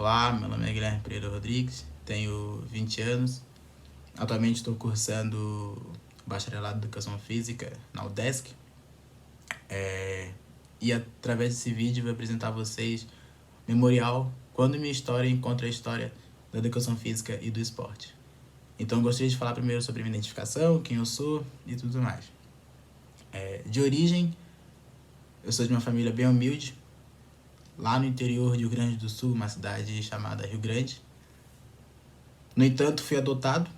Olá, meu nome é Guilherme Pereira Rodrigues, tenho 20 anos. Atualmente estou cursando bacharelado em Educação Física na UDESC. E através desse vídeo vou apresentar a vocês Memorial, Quando Minha História Encontra a História da Educação Física e do Esporte. Então gostaria de falar primeiro sobre minha identificação, quem eu sou e tudo mais. De origem, eu sou de uma família bem humilde, lá no interior de Rio Grande do Sul, uma cidade chamada Rio Grande. No entanto, fui adotado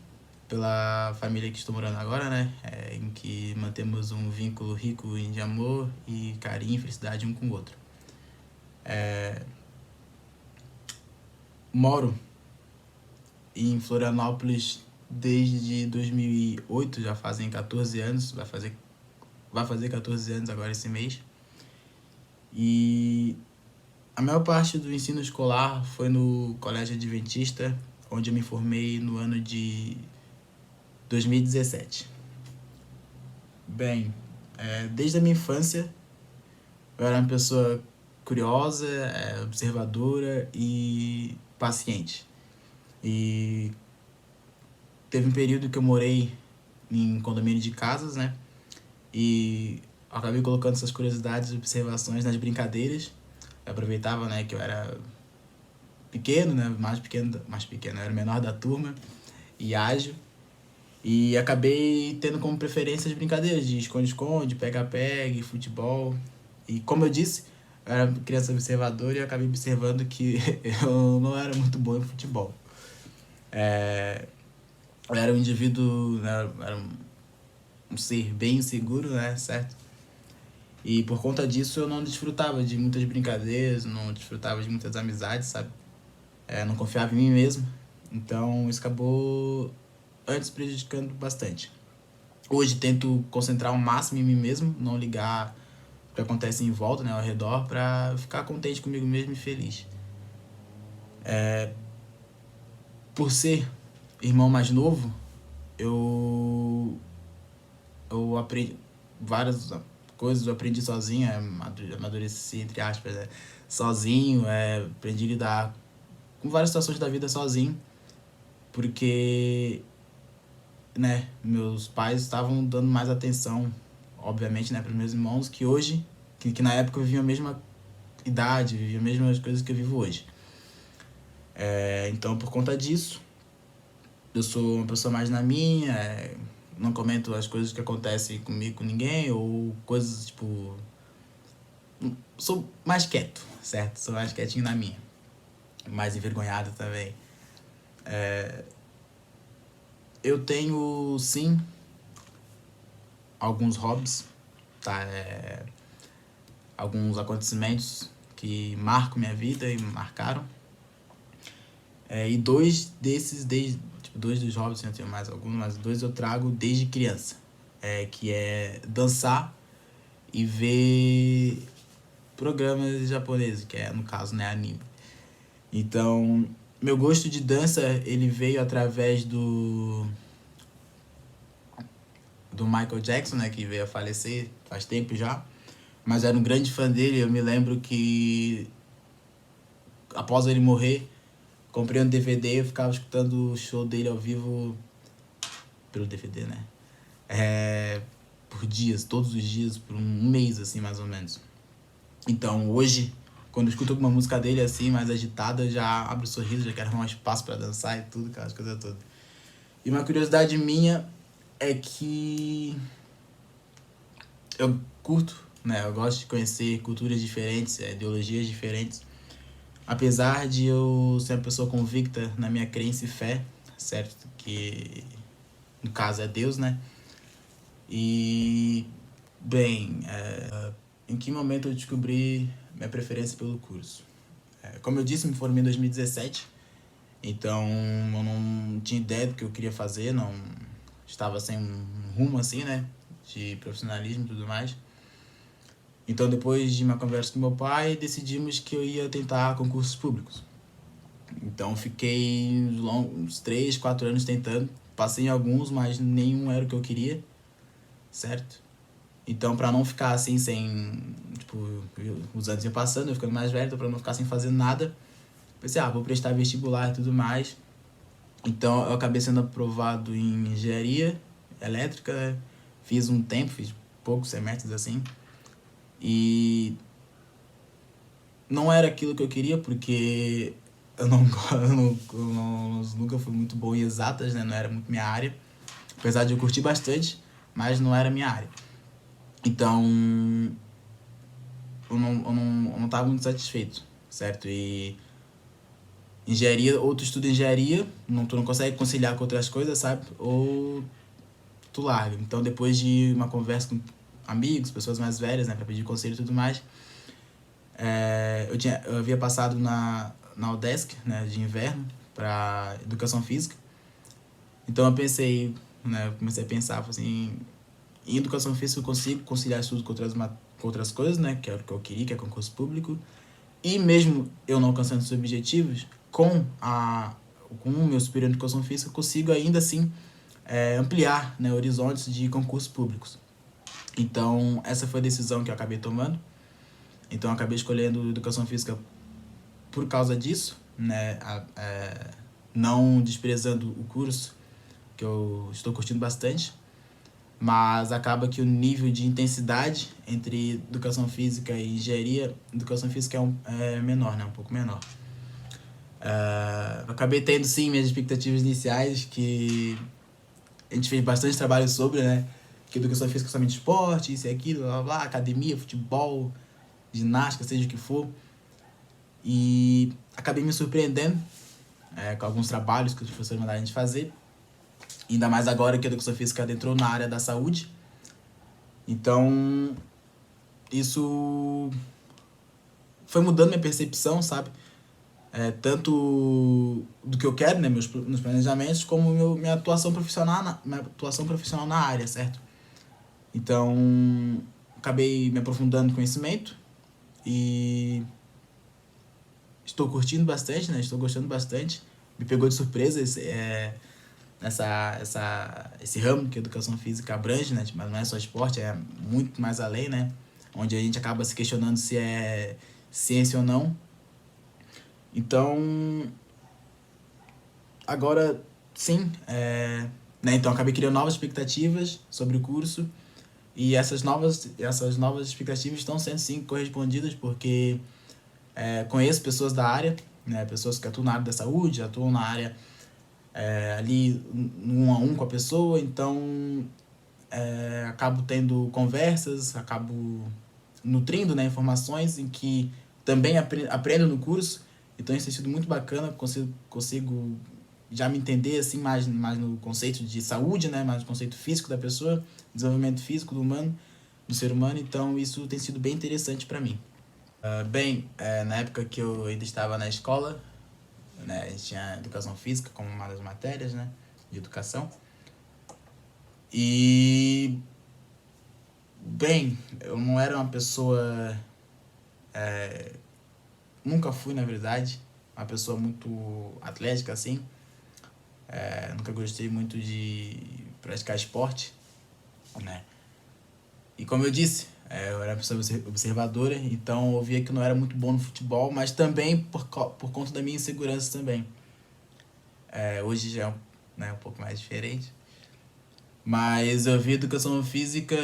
pela família que estou morando agora, né? Em que mantemos um vínculo rico de amor e carinho e felicidade um com o outro. Moro em Florianópolis desde 2008, já fazem 14 anos, vai fazer 14 anos agora esse mês. E a maior parte do ensino escolar foi no Colégio Adventista, onde eu me formei no ano de 2017. Bem, desde a minha infância, eu era uma pessoa curiosa, observadora e paciente. E teve um período que eu morei em condomínio de casas, né? E acabei colocando essas curiosidades e observações nas brincadeiras. Eu aproveitava, né, que eu era pequeno, né? Mais pequeno, eu era o menor da turma e ágil. E acabei tendo como preferência as brincadeiras de esconde-esconde, pega-pega, futebol. E como eu disse, eu era criança observadora e eu acabei observando que eu não era muito bom em futebol. Eu era um indivíduo, né, era um ser bem inseguro, né, certo? E por conta disso eu não desfrutava de muitas brincadeiras, não desfrutava de muitas amizades, sabe? Não confiava em mim mesmo. Então isso acabou antes prejudicando bastante. Hoje tento concentrar o máximo em mim mesmo, não ligar o que acontece em volta, né, ao redor, pra ficar contente comigo mesmo e feliz. Por ser irmão mais novo, eu aprendi várias coisas, eu aprendi sozinho, amadureci, entre aspas, sozinho, aprendi a lidar com várias situações da vida sozinho, porque, né, meus pais estavam dando mais atenção, obviamente, né, para os meus irmãos, que hoje, que na época eu vivia a mesma idade, vivia as mesmas coisas que eu vivo hoje. Então, por conta disso, eu sou uma pessoa mais na minha, não comento as coisas que acontecem comigo com ninguém, ou coisas tipo. Sou mais quieto, certo? Sou mais quietinho na minha. Mais envergonhado também. Eu tenho, sim, alguns hobbies, tá? Alguns acontecimentos que marcam minha vida e marcaram. E dois desses, dois dos hobbies, eu tenho mais alguns, mas dois eu trago desde criança. Que é dançar e ver programas japoneses, que no caso, né, anime. Então, meu gosto de dança, ele veio através do Michael Jackson, né, que veio a falecer faz tempo já. Mas era um grande fã dele, eu me lembro que após ele morrer, comprei um DVD e eu ficava escutando o show dele ao vivo pelo DVD, né? Por dias, todos os dias, por um mês, assim, mais ou menos. Então, hoje, quando eu escuto alguma música dele, assim, mais agitada, eu já abro o sorriso, já quero arrumar um espaço pra dançar e tudo, aquelas coisas todas. E uma curiosidade minha é que eu curto, né? Eu gosto de conhecer culturas diferentes, ideologias diferentes. Apesar de eu ser uma pessoa convicta na minha crença e fé, certo? Que no caso é Deus, né? E, bem, em que momento eu descobri minha preferência pelo curso? Como eu disse, me formei em 2017, então eu não tinha ideia do que eu queria fazer, não estava sem um rumo assim, né? De profissionalismo e tudo mais. Então, depois de uma conversa com meu pai, decidimos que eu ia tentar concursos públicos. Então, fiquei uns 3, 4 anos tentando. Passei em alguns, mas nenhum era o que eu queria, certo? Então, pra não ficar assim, sem... Tipo, os anos iam passando, eu ficando mais velho, então pra não ficar sem fazer nada, Pensei, vou prestar vestibular e tudo mais. Então eu acabei sendo aprovado em engenharia elétrica, né? Fiz um tempo, fiz poucos semestres assim. E não era aquilo que eu queria, porque eu não, nunca fui muito bom em exatas, né? Não era muito minha área. Apesar de eu curtir bastante, mas não era minha área. Então, eu não tava muito satisfeito, certo? E engenharia, ou tu estuda engenharia, tu não consegue conciliar com outras coisas, sabe? Ou tu larga. Então, depois de uma conversa com amigos, pessoas mais velhas, né, pra pedir conselho e tudo mais, eu havia passado na UDESC, né, de inverno, para educação física. Então eu pensei, né, eu comecei a pensar, assim, em educação física eu consigo conciliar estudo com outras coisas, né, que era o que eu queria, que é concurso público. E mesmo eu não alcançando os objetivos, com o meu superior em educação física, eu consigo ainda assim ampliar, né, horizontes de concursos públicos. Então essa foi a decisão que eu acabei tomando. Então eu acabei escolhendo educação física por causa disso, né, não desprezando o curso, que eu estou curtindo bastante, mas acaba que o nível de intensidade entre educação física e engenharia, educação física é menor, né? Um pouco menor. Acabei tendo, sim, minhas expectativas iniciais, que a gente fez bastante trabalho sobre, né? Que educação física é somente esporte, isso e aquilo, blá, blá, blá, academia, futebol, ginástica, seja o que for. E acabei me surpreendendo com alguns trabalhos que os professores mandaram a gente fazer. Ainda mais agora que a educação física adentrou na área da saúde. Então, isso foi mudando minha percepção, sabe? Tanto do que eu quero, né, meus planejamentos, como minha atuação profissional na área, certo? Então, acabei me aprofundando no conhecimento e estou curtindo bastante, né? Estou gostando bastante. Me pegou de surpresa esse ramo que a educação física abrange, né? Mas não é só esporte, é muito mais além, né? Onde a gente acaba se questionando se é ciência ou não. Então, agora, sim, né? Então, acabei criando novas expectativas sobre o curso e essas novas expectativas estão sendo, sim, correspondidas, porque conheço pessoas da área, né? Pessoas que atuam na área da saúde, atuam na área ali no 1 a 1 com a pessoa, então acabo tendo conversas, acabo nutrindo, né, informações em que também aprendo no curso. Então isso tem sido muito bacana, consigo já me entender assim mais no conceito de saúde, né, mais no conceito físico da pessoa, desenvolvimento físico do ser humano. Então isso tem sido bem interessante para mim. Bem, na época que eu ainda estava na escola, né, a gente tinha educação física como uma das matérias, né, de educação. E bem, eu não era uma pessoa, nunca fui, na verdade, uma pessoa muito atlética assim. Nunca gostei muito de praticar esporte, né? E como eu disse, eu era uma pessoa observadora, então eu via que não era muito bom no futebol, mas também por conta da minha insegurança também. Hoje já é né, um pouco mais diferente. Mas eu vi educação física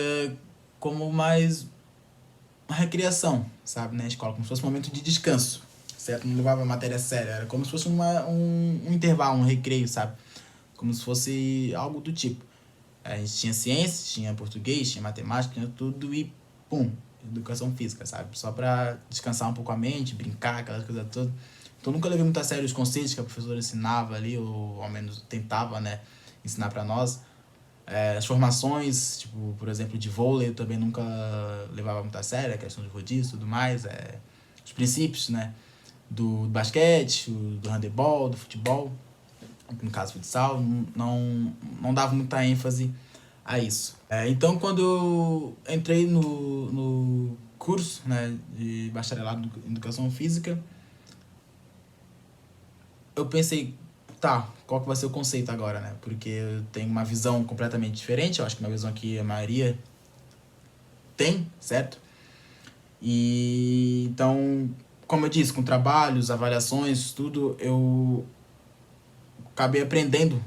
como mais uma recreação, sabe, na escola, como se fosse um momento de descanso, certo? Não levava a matéria a sério, era como se fosse um intervalo, um recreio, sabe? Como se fosse algo do tipo. A gente tinha ciência, tinha português, tinha matemática, tinha tudo e pum, educação física, sabe? Só pra descansar um pouco a mente, brincar, aquelas coisas todas. Então nunca levei muito a sério os conceitos que a professora ensinava ali, ou ao menos tentava, né, ensinar pra nós. As formações, tipo, por exemplo, de vôlei, eu também nunca levava muito a sério, a questão de rodízio e tudo mais. Os princípios, né, do basquete, do handebol, do futebol, no caso futsal, não dava muita ênfase a isso. Então, quando eu entrei no curso, né, de bacharelado em educação física, eu pensei, tá, qual que vai ser o conceito agora, né? Porque eu tenho uma visão completamente diferente, eu acho que uma visão que a maioria tem, certo? E então como eu disse, com trabalhos, avaliações, tudo, eu acabei aprendendo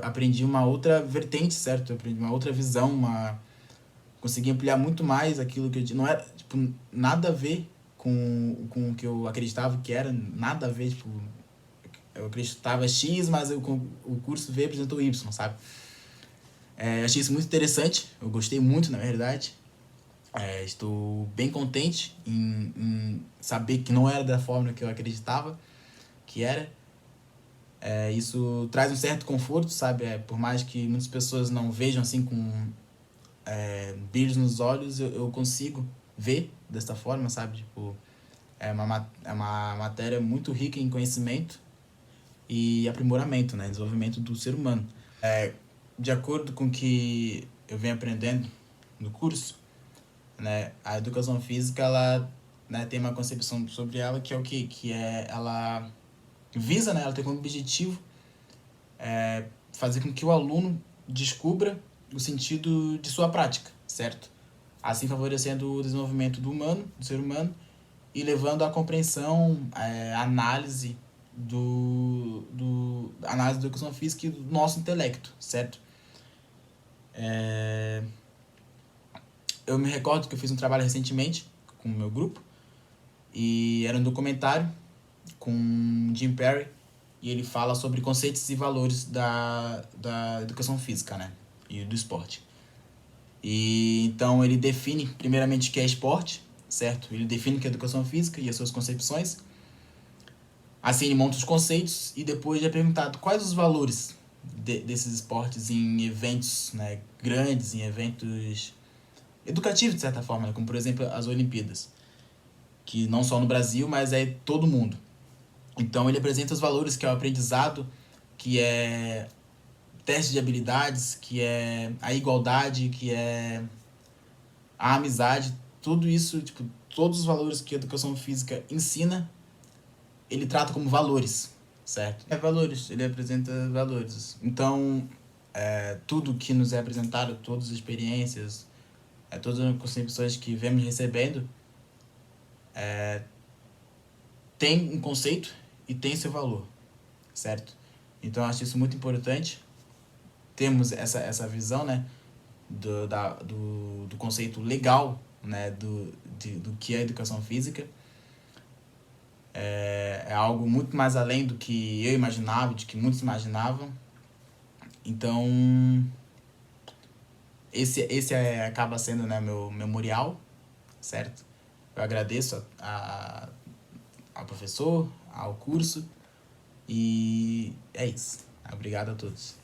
aprendi uma outra vertente, certo? Eu aprendi uma outra visão, consegui ampliar muito mais aquilo que eu não era, tipo, nada a ver com o que eu acreditava que era, nada a ver, tipo, eu acreditava X, mas o curso V apresentou Y, sabe? Achei isso muito interessante, eu gostei muito, na verdade. Estou bem contente em saber que não era da forma que eu acreditava que era. Isso traz um certo conforto, sabe? Por mais que muitas pessoas não vejam assim com brilhos nos olhos, eu consigo ver dessa forma, sabe? Tipo, é uma matéria muito rica em conhecimento e aprimoramento, né? Desenvolvimento do ser humano. De acordo com o que eu venho aprendendo no curso, né? A educação física, ela, né, tem uma concepção sobre ela que é o quê? Que ela visa, né? Ela tem como objetivo fazer com que o aluno descubra o sentido de sua prática, certo? Assim favorecendo o desenvolvimento do ser humano, e levando à compreensão, análise análise da educação física e do nosso intelecto, certo? Eu me recordo que eu fiz um trabalho recentemente com o meu grupo, e era um documentário com Jim Perry, e ele fala sobre conceitos e valores da educação física, né? E do esporte. E então ele define primeiramente o que é esporte, certo? Ele define o que é educação física e as suas concepções. Assim ele monta os conceitos, e depois é perguntado quais os valores desses esportes em eventos, né, grandes, em eventos educativos de certa forma, né? Como por exemplo as Olimpíadas, que não só no Brasil, mas é todo mundo. Então ele apresenta os valores, que é o aprendizado, que é teste de habilidades, que é a igualdade, que é a amizade, tudo isso, tipo, todos os valores que a educação física ensina, ele trata como valores, certo? Valores, ele apresenta valores. Então, tudo que nos é apresentado, todas as experiências, todas as concepções que vemos recebendo, tem um conceito e tem seu valor, certo? Então, eu acho isso muito importante. Temos essa visão, né, do conceito legal, né, do que é educação física. É algo muito mais além do que eu imaginava, de que muitos imaginavam. Então, esse acaba sendo, né, meu memorial, certo? Eu agradeço ao professor, ao curso, e é isso. Obrigado a todos.